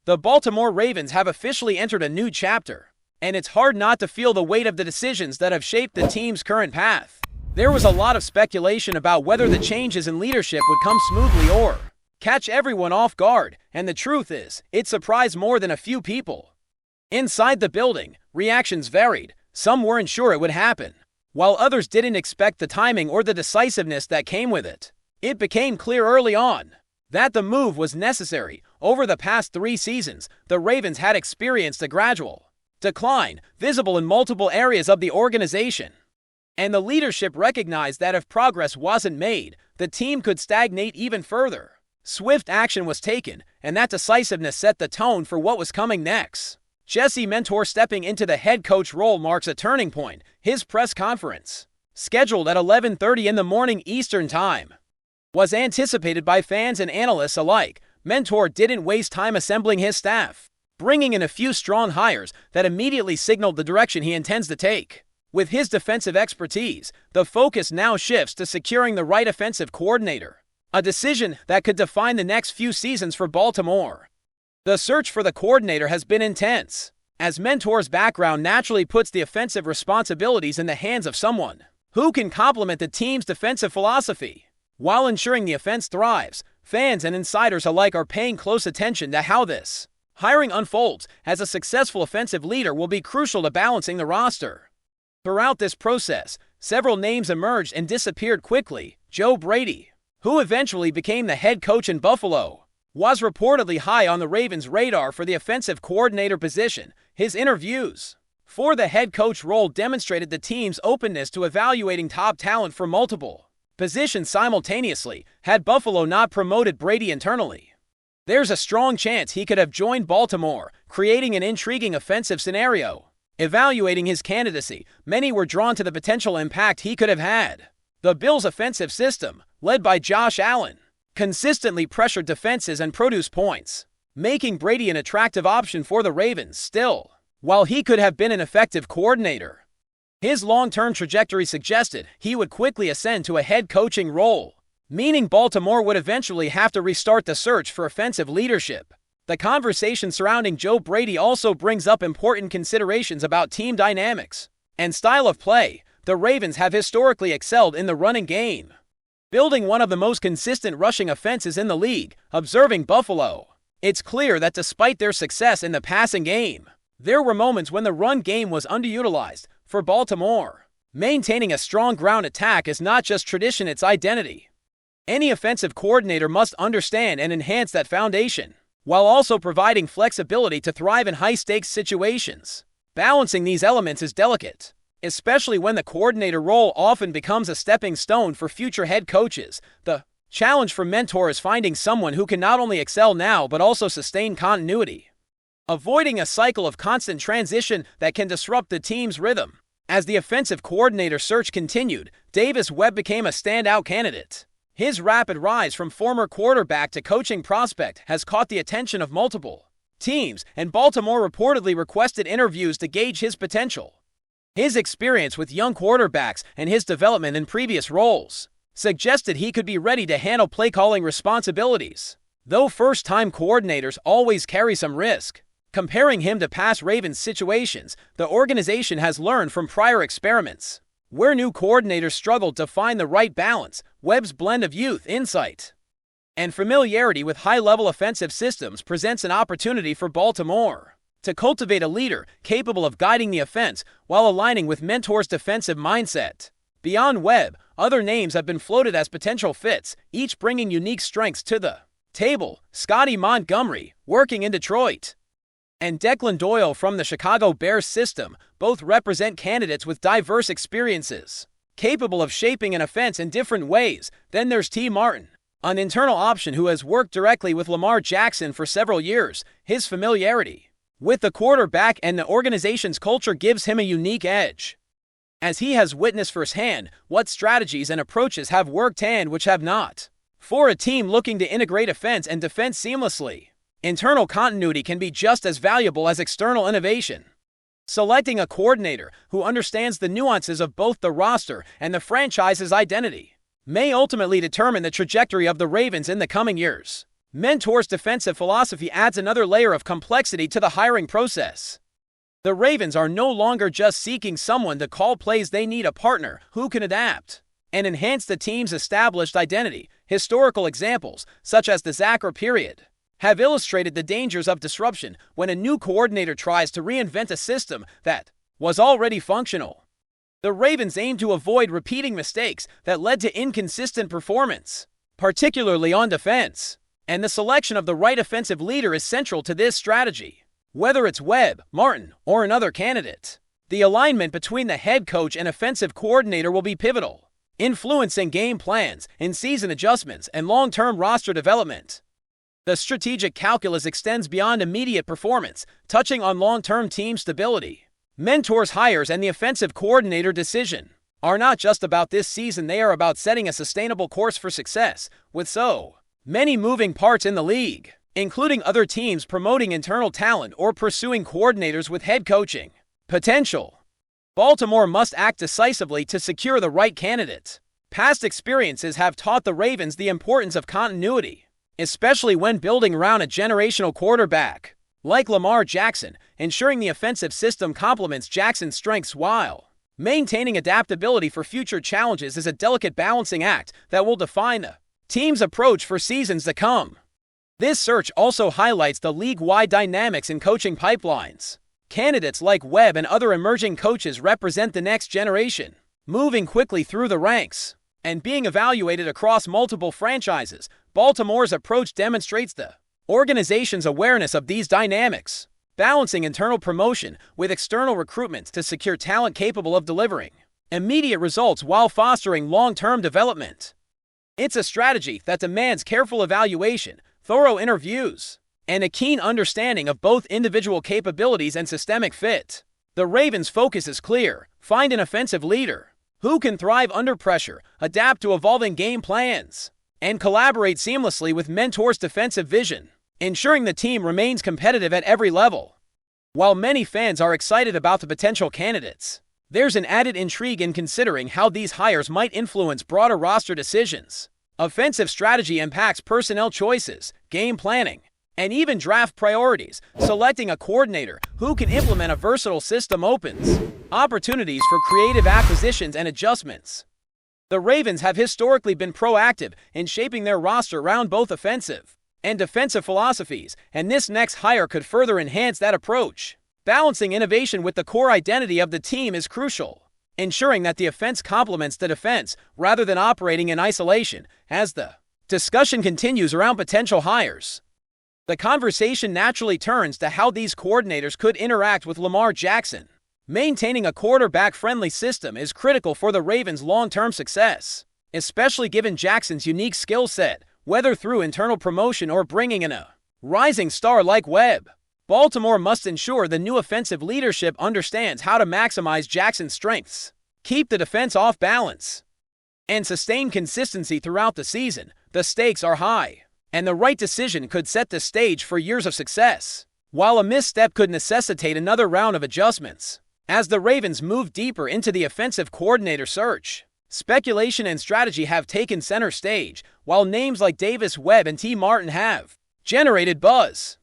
The Baltimore Ravens have officially entered a new chapter, and it's hard not to feel the weight of the decisions that have shaped the team's current path. There was a lot of speculation about whether the changes in leadership would come smoothly or catch everyone off guard, and the truth is, it surprised more than a few people. Inside the building, reactions varied. Some weren't sure it would happen, while others didn't expect the timing or the decisiveness that came with it. It became clear early on that the move was necessary. Over the past 3 seasons, the Ravens had experienced a gradual decline, visible in multiple areas of the organization. And the leadership recognized that if progress wasn't made, the team could stagnate even further. Swift action was taken, and that decisiveness set the tone for what was coming next. Jesse Minter stepping into the head coach role marks a turning point. His press conference, scheduled at 11:30 in the morning Eastern Time, was anticipated by fans and analysts alike. Minter didn't waste time assembling his staff, bringing in a few strong hires that immediately signaled the direction he intends to take. With his defensive expertise, the focus now shifts to securing the right offensive coordinator, a decision that could define the next few seasons for Baltimore. The search for the coordinator has been intense, as Minter's background naturally puts the offensive responsibilities in the hands of someone who can complement the team's defensive philosophy. While ensuring the offense thrives, fans and insiders alike are paying close attention to how this hiring unfolds, as a successful offensive leader will be crucial to balancing the roster. Throughout this process, several names emerged and disappeared quickly. Joe Brady, who eventually became the head coach in Buffalo, was reportedly high on the Ravens' radar for the offensive coordinator position. His interviews for the head coach role demonstrated the team's openness to evaluating top talent for multiple positions simultaneously. Had Buffalo not promoted Brady internally, there's a strong chance he could have joined Baltimore, creating an intriguing offensive scenario. Evaluating his candidacy, many were drawn to the potential impact he could have had. The Bills' offensive system, led by Josh Allen, consistently pressured defenses and produced points, making Brady an attractive option for the Ravens. Still, while he could have been an effective coordinator, his long-term trajectory suggested he would quickly ascend to a head coaching role, meaning Baltimore would eventually have to restart the search for offensive leadership. The conversation surrounding Joe Brady also brings up important considerations about team dynamics and style of play. The Ravens have historically excelled in the running game, building one of the most consistent rushing offenses in the league. Observing Buffalo, it's clear that despite their success in the passing game, there were moments when the run game was underutilized. For Baltimore, maintaining a strong ground attack is not just tradition, it's identity. Any offensive coordinator must understand and enhance that foundation, while also providing flexibility to thrive in high-stakes situations. Balancing these elements is delicate, especially when the coordinator role often becomes a stepping stone for future head coaches. The challenge for Minter is finding someone who can not only excel now but also sustain continuity, avoiding a cycle of constant transition that can disrupt the team's rhythm. As the offensive coordinator search continued, Davis Webb became a standout candidate. His rapid rise from former quarterback to coaching prospect has caught the attention of multiple teams, and Baltimore reportedly requested interviews to gauge his potential. His experience with young quarterbacks and his development in previous roles suggested he could be ready to handle play-calling responsibilities. Though first-time coordinators always carry some risk, comparing him to past Ravens situations, the organization has learned from prior experiments where new coordinators struggled to find the right balance. Webb's blend of youth, insight, and familiarity with high-level offensive systems presents an opportunity for Baltimore to cultivate a leader capable of guiding the offense while aligning with Minter's defensive mindset. Beyond Webb, other names have been floated as potential fits, each bringing unique strengths to the table. Scotty Montgomery, working in Detroit, and Declan Doyle from the Chicago Bears system both represent candidates with diverse experiences, capable of shaping an offense in different ways. Then there's T. Martin, an internal option who has worked directly with Lamar Jackson for several years. His familiarity with the quarterback and the organization's culture gives him a unique edge, as he has witnessed firsthand what strategies and approaches have worked and which have not. For a team looking to integrate offense and defense seamlessly, internal continuity can be just as valuable as external innovation. Selecting a coordinator who understands the nuances of both the roster and the franchise's identity may ultimately determine the trajectory of the Ravens in the coming years. Mentor's defensive philosophy adds another layer of complexity to the hiring process. The Ravens are no longer just seeking someone to call plays, they need a partner who can adapt and enhance the team's established identity. Historical examples, such as the Zachar period, have illustrated the dangers of disruption when a new coordinator tries to reinvent a system that was already functional. The Ravens aim to avoid repeating mistakes that led to inconsistent performance, particularly on defense, and the selection of the right offensive leader is central to this strategy. Whether it's Webb, Martin, or another candidate, the alignment between the head coach and offensive coordinator will be pivotal, influencing game plans, in-season adjustments, and long-term roster development. The strategic calculus extends beyond immediate performance, touching on long-term team stability. Mentor's hires and the offensive coordinator decision are not just about this season, they are about setting a sustainable course for success, with so many moving parts in the league, including other teams promoting internal talent or pursuing coordinators with head coaching potential. Baltimore must act decisively to secure the right candidate. Past experiences have taught the Ravens the importance of continuity, especially when building around a generational quarterback like Lamar Jackson, ensuring the offensive system complements Jackson's strengths while maintaining adaptability for future challenges is a delicate balancing act that will define the team's approach for seasons to come. This search also highlights the league-wide dynamics in coaching pipelines. Candidates like Webb and other emerging coaches represent the next generation, moving quickly through the ranks and being evaluated across multiple franchises. Baltimore's approach demonstrates the organization's awareness of these dynamics, balancing internal promotion with external recruitment to secure talent capable of delivering immediate results while fostering long-term development. It's a strategy that demands careful evaluation, thorough interviews, and a keen understanding of both individual capabilities and systemic fit. The Ravens' focus is clear: find an offensive leader who can thrive under pressure, adapt to evolving game plans, and collaborate seamlessly with Mentor's defensive vision, ensuring the team remains competitive at every level. While many fans are excited about the potential candidates, there's an added intrigue in considering how these hires might influence broader roster decisions. Offensive strategy impacts personnel choices, game planning, and even draft priorities. Selecting a coordinator who can implement a versatile system opens opportunities for creative acquisitions and adjustments. The Ravens have historically been proactive in shaping their roster around both offensive and defensive philosophies, and this next hire could further enhance that approach. Balancing innovation with the core identity of the team is crucial, ensuring that the offense complements the defense rather than operating in isolation. As the discussion continues around potential hires, the conversation naturally turns to how these coordinators could interact with Lamar Jackson. Maintaining a quarterback-friendly system is critical for the Ravens' long-term success, especially given Jackson's unique skill set, whether through internal promotion or bringing in a rising star like Webb. Baltimore must ensure the new offensive leadership understands how to maximize Jackson's strengths, keep the defense off balance, and sustain consistency throughout the season. The stakes are high, and the right decision could set the stage for years of success, while a misstep could necessitate another round of adjustments. As the Ravens move deeper into the offensive coordinator search, speculation and strategy have taken center stage, while names like Davis Webb and T. Martin have generated buzz.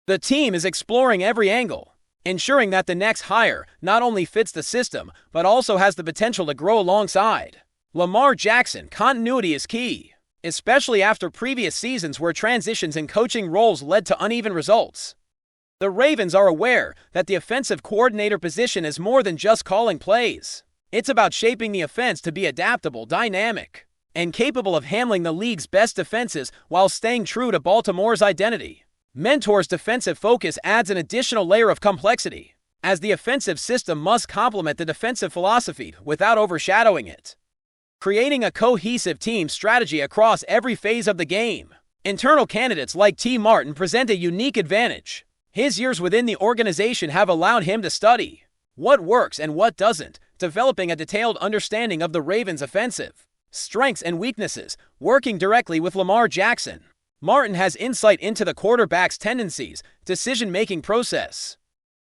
The team is exploring every angle, ensuring that the next hire not only fits the system, but also has the potential to grow alongside Lamar Jackson. Continuity is key, especially after previous seasons where transitions in coaching roles led to uneven results. The Ravens are aware that the offensive coordinator position is more than just calling plays. It's about shaping the offense to be adaptable, dynamic, and capable of handling the league's best defenses while staying true to Baltimore's identity. Mentor's defensive focus adds an additional layer of complexity, as the offensive system must complement the defensive philosophy without overshadowing it, creating a cohesive team strategy across every phase of the game. Internal candidates like T. Martin present a unique advantage. His years within the organization have allowed him to study what works and what doesn't, developing a detailed understanding of the Ravens' offensive strengths and weaknesses. Working directly with Lamar Jackson, Martin has insight into the quarterback's tendencies, decision-making process,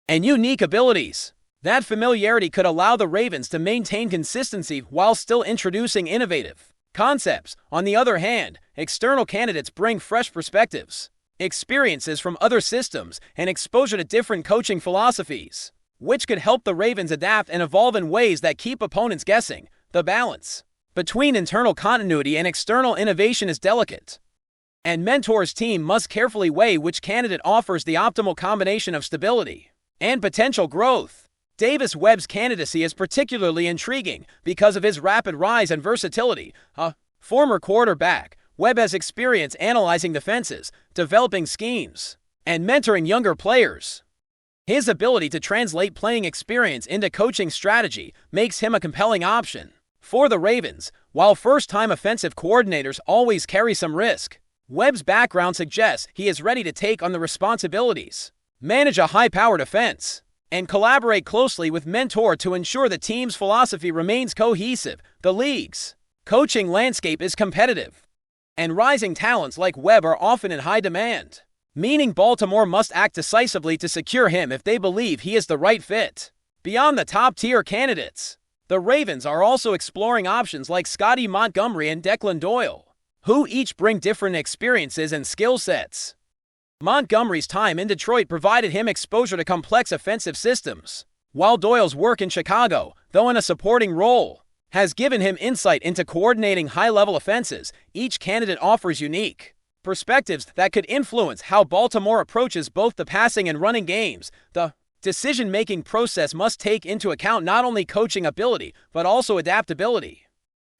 and unique abilities. That familiarity could allow the Ravens to maintain consistency while still introducing innovative concepts. On the other hand, external candidates bring fresh perspectives, experiences from other systems, and exposure to different coaching philosophies, which could help the Ravens adapt and evolve in ways that keep opponents guessing. The balance between internal continuity and external innovation is delicate, and Mentor's team must carefully weigh which candidate offers the optimal combination of stability and potential growth. Davis Webb's candidacy is particularly intriguing because of his rapid rise and versatility. A former quarterback, Webb has experience analyzing defenses, developing schemes, and mentoring younger players. His ability to translate playing experience into coaching strategy makes him a compelling option for the Ravens. While first-time offensive coordinators always carry some risk, Webb's background suggests he is ready to take on the responsibilities, manage a high-powered offense, and collaborate closely with Mentor to ensure the team's philosophy remains cohesive. The league's coaching landscape is competitive, and rising talents like Webb are often in high demand, meaning Baltimore must act decisively to secure him if they believe he is the right fit. Beyond the top-tier candidates, the Ravens are also exploring options like Scotty Montgomery and Declan Doyle, who each bring different experiences and skill sets. Montgomery's time in Detroit provided him exposure to complex offensive systems, while Doyle's work in Chicago, though in a supporting role, has given him insight into coordinating high-level offenses. Each candidate offers unique perspectives that could influence how Baltimore approaches both the passing and running games. The decision-making process must take into account not only coaching ability, but also adaptability,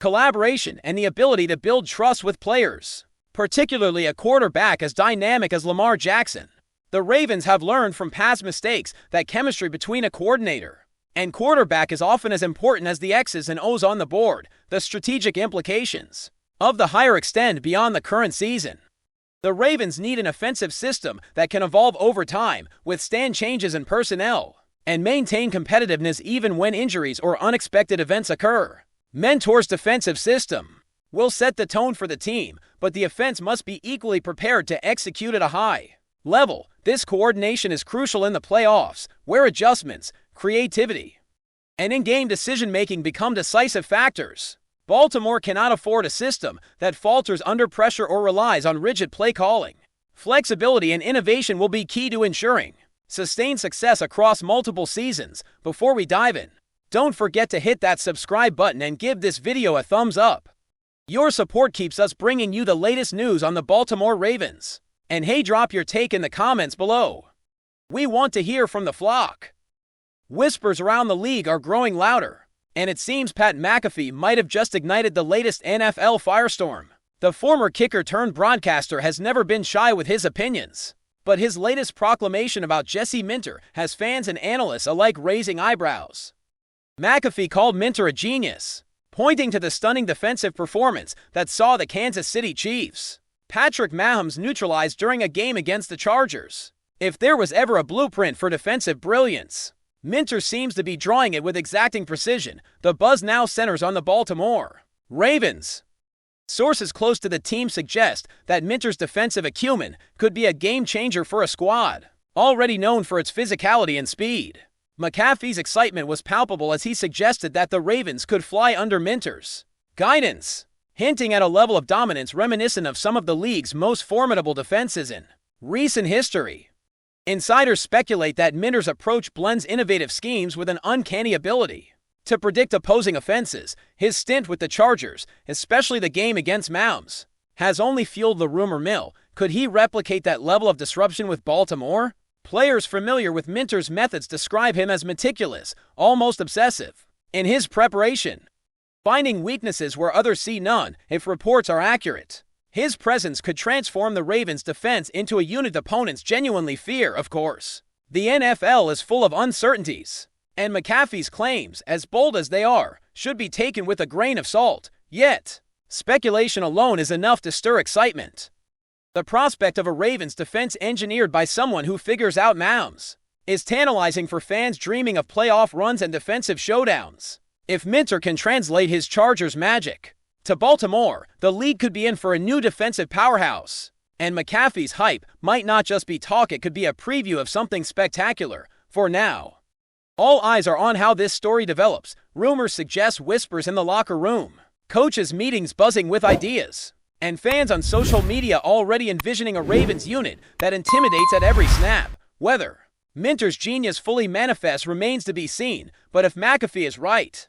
collaboration, and the ability to build trust with players, particularly a quarterback as dynamic as Lamar Jackson. The Ravens have learned from past mistakes that chemistry between a coordinator and quarterback is often as important as the X's and O's on the board. The strategic implications of the hire extend beyond the current season. The Ravens need an offensive system that can evolve over time, withstand changes in personnel, and maintain competitiveness even when injuries or unexpected events occur. Mentor's defensive system will set the tone for the team, but the offense must be equally prepared to execute at a high level. This coordination is crucial in the playoffs, where adjustments, creativity, and in-game decision-making become decisive factors. Baltimore cannot afford a system that falters under pressure or relies on rigid play calling. Flexibility and innovation will be key to ensuring sustained success across multiple seasons. Before we dive in, don't forget to hit that subscribe button and give this video a thumbs up. Your support keeps us bringing you the latest news on the Baltimore Ravens. And hey, drop your take in the comments below. We want to hear from the flock. Whispers around the league are growing louder, and it seems Pat McAfee might have just ignited the latest NFL firestorm. The former kicker-turned-broadcaster has never been shy with his opinions, but his latest proclamation about Jesse Minter has fans and analysts alike raising eyebrows. McAfee called Minter a genius, pointing to the stunning defensive performance that saw the Kansas City Chiefs' Patrick Mahomes neutralized during a game against the Chargers. If there was ever a blueprint for defensive brilliance, Minter seems to be drawing it with exacting precision. The buzz now centers on the Baltimore Ravens. Sources close to the team suggest that Minter's defensive acumen could be a game-changer for a squad already known for its physicality and speed. McAfee's excitement was palpable as he suggested that the Ravens could fly under Minter's guidance, hinting at a level of dominance reminiscent of some of the league's most formidable defenses in recent history. Insiders speculate that Minter's approach blends innovative schemes with an uncanny ability to predict opposing offenses. His stint with the Chargers, especially the game against Mahomes, has only fueled the rumor mill. Could he replicate that level of disruption with Baltimore? Players familiar with Minter's methods describe him as meticulous, almost obsessive, in his preparation, finding weaknesses where others see none. If reports are accurate, his presence could transform the Ravens' defense into a unit opponents genuinely fear. Of course, the NFL is full of uncertainties, and McAfee's claims, as bold as they are, should be taken with a grain of salt. Yet, speculation alone is enough to stir excitement. The prospect of a Ravens defense engineered by someone who figures out Mahomes is tantalizing for fans dreaming of playoff runs and defensive showdowns. If Minter can translate his Chargers magic to Baltimore, the league could be in for a new defensive powerhouse. And McAfee's hype might not just be talk, it could be a preview of something spectacular. For now, all eyes are on how this story develops. Rumors suggest whispers in the locker room coaches' meetings buzzing with ideas, and fans on social media already envisioning a Ravens unit that intimidates at every snap. Whether Minter's genius fully manifests remains to be seen, but if McAfee is right,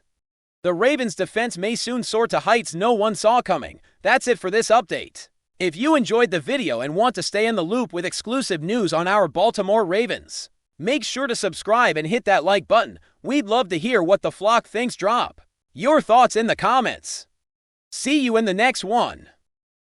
the Ravens' defense may soon soar to heights no one saw coming. That's it for this update. If you enjoyed the video and want to stay in the loop with exclusive news on our Baltimore Ravens, make sure to subscribe and hit that like button. We'd love to hear what the flock thinks. Drop your thoughts in the comments. See you in the next one.